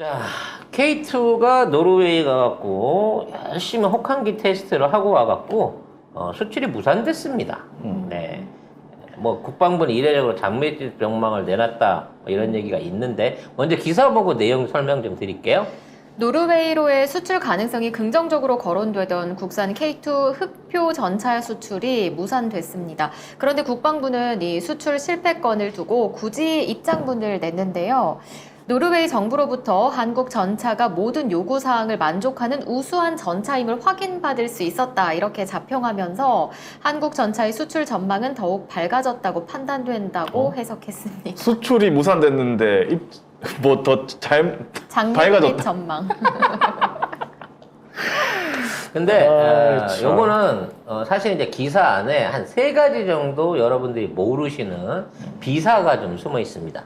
자, K2가 노르웨이 가갖고 열심히 혹한기 테스트를 하고 와갖고 수출이 무산됐습니다. 네. 뭐 국방부는 이례적으로 장밋빛 명망을 내놨다 뭐 이런 얘기가 있는데 먼저 기사 보고 내용 설명 좀 드릴게요. 노르웨이로의 수출 가능성이 긍정적으로 거론되던 국산 K2 흑표 전차 수출이 무산됐습니다. 그런데 국방부는 이 수출 실패건을 두고 굳이 입장문을 냈는데요. 노르웨이 정부로부터 한국 전차가 모든 요구사항을 만족하는 우수한 전차임을 확인받을 수 있었다, 이렇게 자평하면서 한국 전차의 수출 전망은 더욱 밝아졌다고 판단된다고 해석했습니다. 수출이 무산됐는데 뭐 더 잘 장밋빛 밝아졌다. 전망. 근데 참. 요거는 사실 이제 기사 안에 한 3가지 정도 여러분들이 모르시는 비사가 좀 숨어 있습니다.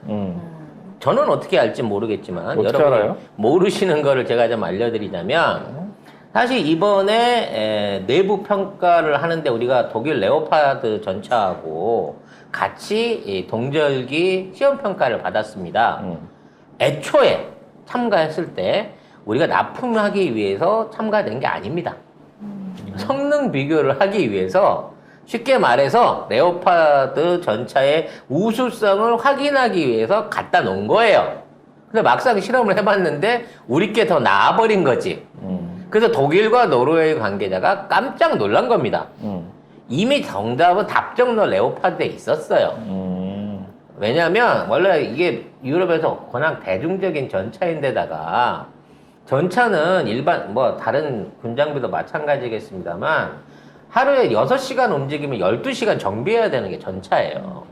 저는 어떻게 알지 모르겠지만 어떻게 여러분이 알아요? 모르시는 거를 제가 좀 알려드리자면 사실 이번에 내부 평가를 하는데 우리가 독일 레오파드 전차하고 같이 이 동절기 시험 평가를 받았습니다. 애초에 참가했을 때 우리가 납품하기 위해서 참가된 게 아닙니다. 성능 비교를 하기 위해서 쉽게 말해서 레오파드 전차의 우수성을 확인하기 위해서 갖다 놓은 거예요. 근데 막상 실험을 해봤는데 우리께 더 나아버린 거지. 그래서 독일과 노르웨이 관계자가 깜짝 놀란 겁니다. 이미 정답은 답정너 레오파드에 있었어요. 왜냐면 원래 이게 유럽에서 워낙 대중적인 전차인데다가 전차는 일반 뭐 다른 군장비도 마찬가지겠습니다만 하루에 6시간 움직이면 12시간 정비해야 되는 게 전차예요.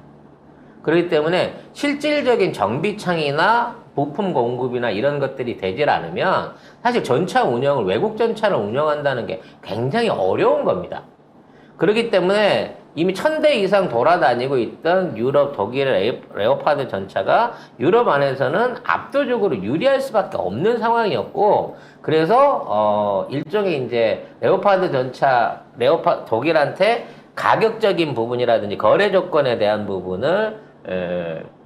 그렇기 때문에 실질적인 정비창이나 부품 공급이나 이런 것들이 되질 않으면 사실 전차 운영을, 외국 전차를 운영한다는 게 굉장히 어려운 겁니다. 그렇기 때문에 이미 1000대 이상 돌아다니고 있던 유럽, 독일의 레오파드 전차가 유럽 안에서는 압도적으로 유리할 수밖에 없는 상황이었고, 그래서 일종의 이제 레오파드 전차, 독일한테 가격적인 부분이라든지 거래 조건에 대한 부분을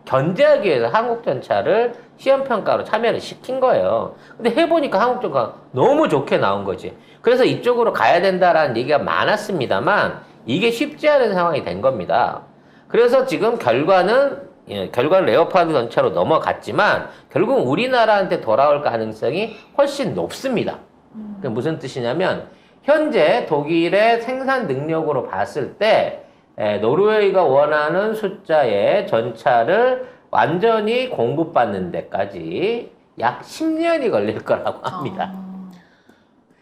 견제하기 위해서 한국 전차를 시험평가로 참여를 시킨 거예요. 근데 해보니까 한국 전차가 너무 좋게 나온 거지. 그래서 이쪽으로 가야 된다라는 얘기가 많았습니다만 이게 쉽지 않은 상황이 된 겁니다. 그래서 지금 결과는 레오파드 전차로 넘어갔지만 결국 우리나라한테 돌아올 가능성이 훨씬 높습니다. 그게 무슨 뜻이냐면 현재 독일의 생산 능력으로 봤을 때 노르웨이가 원하는 숫자의 전차를 완전히 공급받는 데까지 약 10년이 걸릴 거라고 합니다.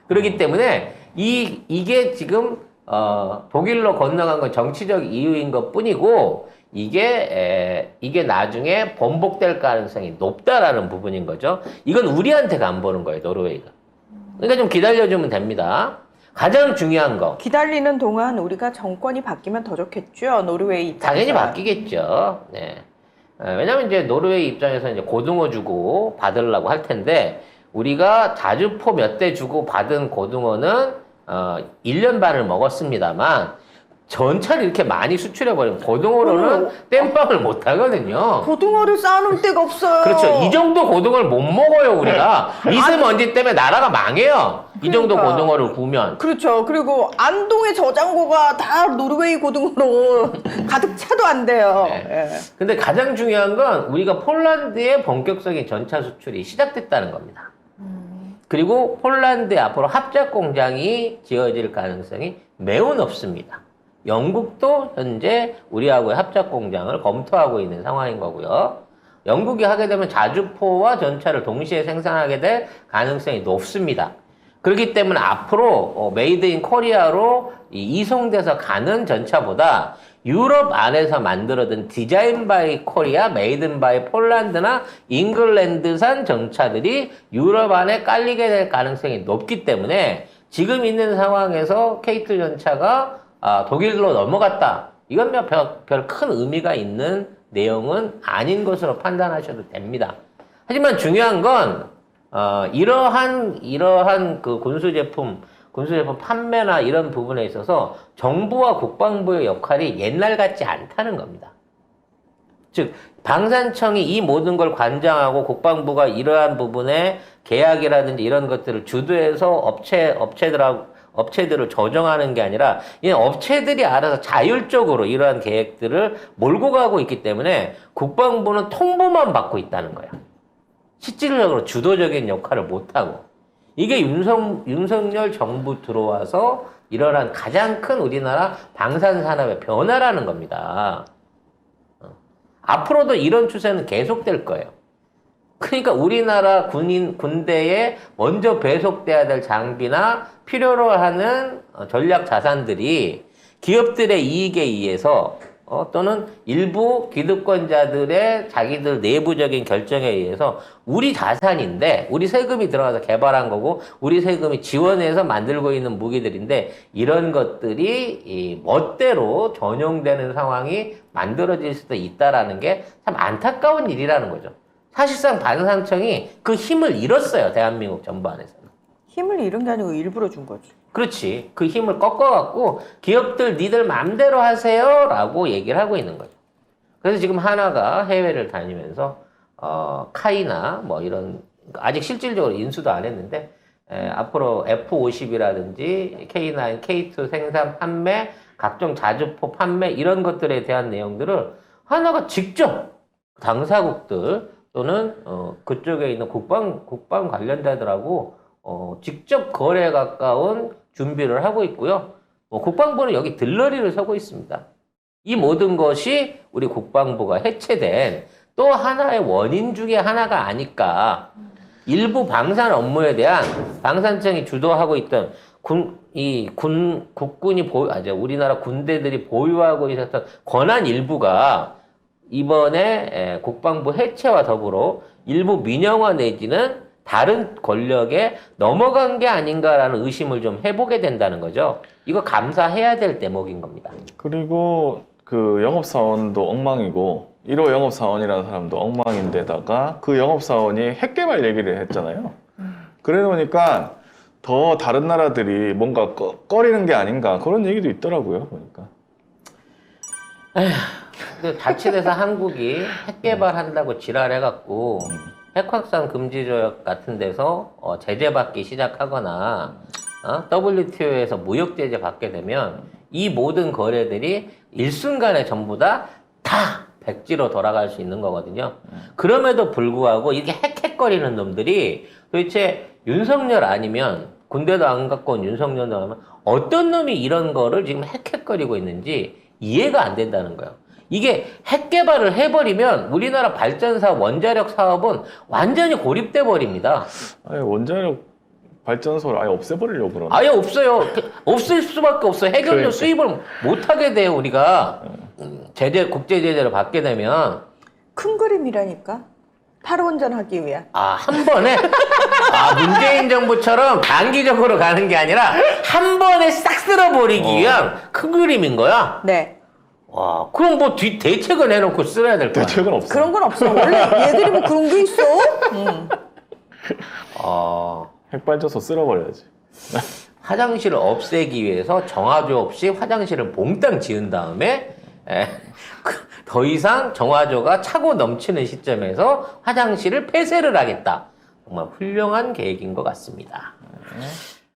그렇기 때문에 이게 지금 독일로 건너간 건 정치적 이유인 것 뿐이고 이게 나중에 번복될 가능성이 높다라는 부분인 거죠. 이건 우리한테가 안 보는 거예요, 노르웨이가. 그러니까 좀 기다려주면 됩니다. 가장 중요한 거. 기다리는 동안 우리가 정권이 바뀌면 더 좋겠죠. 노르웨이 입장에서. 당연히 바뀌겠죠. 네. 왜냐면 이제 노르웨이 입장에서 이제 고등어 주고 받으려고 할 텐데 우리가 자주포 몇 대 주고 받은 고등어는 1년 반을 먹었습니다만 전차를 이렇게 많이 수출해버리면 고등어로는 땜빵을 못 하거든요. 고등어를 쌓아놓을 데가 없어요. 그렇죠. 이 정도 고등어를 못 먹어요, 우리가. 미세먼지 때문에 나라가 망해요. 이 정도 그러니까. 고등어를 구우면. 그렇죠. 그리고 안동의 저장고가 다 노르웨이 고등어로 가득 차도 안 돼요. 네. 예. 근데 가장 중요한 건 우리가 폴란드에 본격적인 전차 수출이 시작됐다는 겁니다. 그리고 폴란드에 앞으로 합작 공장이 지어질 가능성이 매우 높습니다. 영국도 현재 우리하고의 합작 공장을 검토하고 있는 상황인 거고요. 영국이 하게 되면 자주포와 전차를 동시에 생산하게 될 가능성이 높습니다. 그렇기 때문에 앞으로 메이드 인 코리아로 이송돼서 가는 전차보다 유럽 안에서 만들어진 디자인 바이 코리아, 메이드 인 바이 폴란드나 잉글랜드산 전차들이 유럽 안에 깔리게 될 가능성이 높기 때문에 지금 있는 상황에서 K2 전차가 독일로 넘어갔다. 이건 별 큰 의미가 있는 내용은 아닌 것으로 판단하셔도 됩니다. 하지만 중요한 건 이러한 그 군수 제품 판매나 이런 부분에 있어서 정부와 국방부의 역할이 옛날 같지 않다는 겁니다. 즉 방산청이 이 모든 걸 관장하고 국방부가 이러한 부분에 계약이라든지 이런 것들을 주도해서 업체들을 조정하는 게 아니라 이 업체들이 알아서 자율적으로 이러한 계획들을 몰고 가고 있기 때문에 국방부는 통보만 받고 있다는 거야. 실질적으로 주도적인 역할을 못하고. 이게 윤석열 정부 들어와서 일어난 가장 큰 우리나라 방산산업의 변화라는 겁니다. 앞으로도 이런 추세는 계속될 거예요. 그러니까 우리나라 군대에 먼저 배속돼야 될 장비나 필요로 하는 전략 자산들이 기업들의 이익에 의해서 또는 일부 기득권자들의 자기들 내부적인 결정에 의해서 우리 자산인데 우리 세금이 들어가서 개발한 거고 우리 세금이 지원해서 만들고 있는 무기들인데 이런 것들이 이 멋대로 전용되는 상황이 만들어질 수도 있다라는 게 참 안타까운 일이라는 거죠. 사실상 방산청이 그 힘을 잃었어요. 대한민국 전반에서는. 힘을 잃은 게 아니고 일부러 준 거지. 그렇지. 그 힘을 꺾어갖고 기업들 니들 마음대로 하세요 라고 얘기를 하고 있는 거죠. 그래서 지금 하나가 해외를 다니면서 카이나 뭐 이런 아직 실질적으로 인수도 안 했는데 앞으로 F-50이라든지 K9, K2 생산 판매, 각종 자주포 판매 이런 것들에 대한 내용들을 하나가 직접 당사국들 또는 그쪽에 있는 국방 관련자들하고 직접 거래에 가까운 준비를 하고 있고요. 국방부는 여기 들러리를 서고 있습니다. 이 모든 것이 우리 국방부가 해체된 또 하나의 원인 중에 하나가 아닐까. 일부 방산 업무에 대한 방산청이 주도하고 있던 국군이 우리나라 군대들이 보유하고 있었던 권한 일부가 이번에 국방부 해체와 더불어 일부 민영화 내지는 다른 권력에 넘어간 게 아닌가라는 의심을 좀 해보게 된다는 거죠. 이거 감사해야 될 대목인 겁니다. 그리고 그 영업사원도 엉망이고 1호 영업사원이라는 사람도 엉망인데다가 그 영업사원이 핵개발 얘기를 했잖아요. 그래 놓으니까 더 다른 나라들이 뭔가 꺼리는 게 아닌가 그런 얘기도 있더라고요. 보니까. 근데 자칫해서 한국이 핵 개발한다고 지랄해갖고 핵 확산 금지 조약 같은 데서 제재 받기 시작하거나 WTO에서 무역 제재 받게 되면 이 모든 거래들이 일순간에 전부 다 백지로 돌아갈 수 있는 거거든요. 그럼에도 불구하고 이렇게 헥헥거리는 놈들이 도대체 윤석열 아니면 군대도 안 갖고 온 윤석열도 아니면 어떤 놈이 이런 거를 지금 헥헥거리고 있는지 이해가 안 된다는 거예요. 이게 핵 개발을 해버리면 우리나라 발전사 원자력 사업은 완전히 고립돼 버립니다. 아니 원자력 발전소를 아예 없애버리려고 그러네. 아예 없어요. 없을 수밖에 없어요. 핵연료 그러니까. 수입을 못 하게 돼요. 우리가 국제 제재를 받게 되면 큰 그림이라니까. 탈원전하기 위한. 한 번에 문재인 정부처럼 단기적으로 가는 게 아니라 한 번에 싹 쓸어버리기 위한 큰 그림인 거야. 네. 와, 그럼 뭐 대책을 해놓고 쓸어야 될 거야. 대책은 없어. 그런 건 없어. 원래 얘들이 뭐 그런 게 있어? 핵발전소 쓸어버려야지. 화장실을 없애기 위해서 정화조 없이 화장실을 몽땅 지은 다음에 더 이상 정화조가 차고 넘치는 시점에서 화장실을 폐쇄를 하겠다. 정말 훌륭한 계획인 것 같습니다.